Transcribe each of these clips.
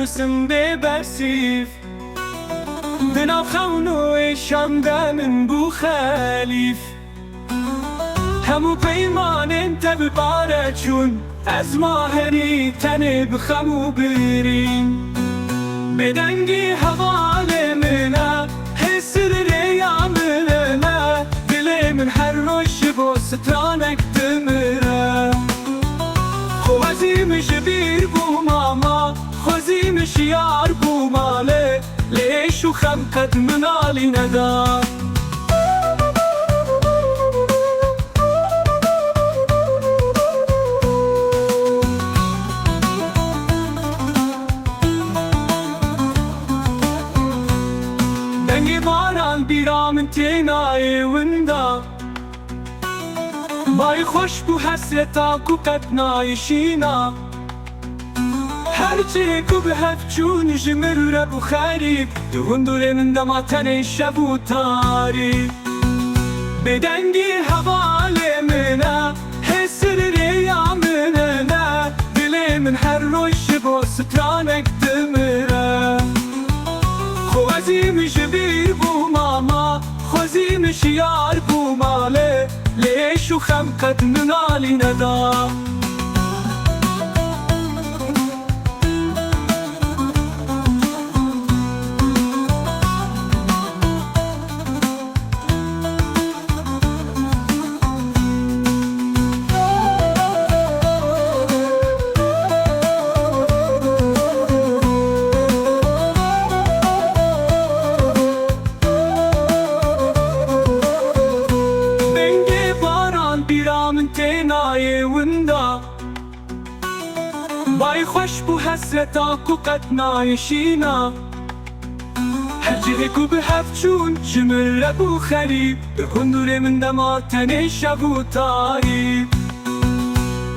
ترسم ببسيف بناف خونو شامده من بو خلیف همو پیمان انت بباره چون از ماهری تنه بخمو بریم بدنگی حواله منه حسر ریامنه دل من هر روش با سترانک دمره خوزیمش بیر بو ماما خوزیمش یار بو ماله لیش و خمقت منالی ندا دنگی باران بیرامن تینای وندا مای خوش بو حسرتا کو قد نایشینا هرچی کو به هفچون جمر ربو خریب دون دوره من دما تنه شبو تاری بدنگی حواله منه حسر ریامنه نه دل من هر روش با سترانک دمره خوزیمش بیر بو ماما خوزیمش یار بو ماله لیش و خمقت منالی ندا من تینای وندا بای خوش بو حسرتا کو قد نایشینا هر جه کو به هفچون جمر ربو خریب به هندور من دما تنه شبو تاری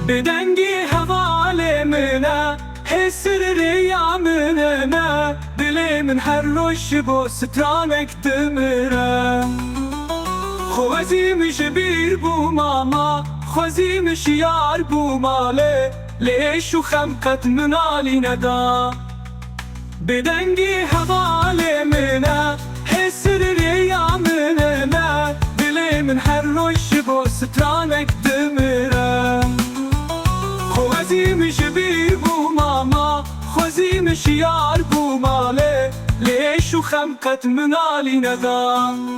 بدنگی حواله منه حسر ریامنه نه دل من هر روش با سترانک دمره خوزیمش بیر بو ماما خوزیمش یار بو ماله لیش و خمقت منالی ندا بدنگی حواله منه حسر ریامنه نه دل من هر روش با سترانک دمره خوزیمش بیر بو ماما خوزیمش یار بو ماله لیش و خمقت منالی ندا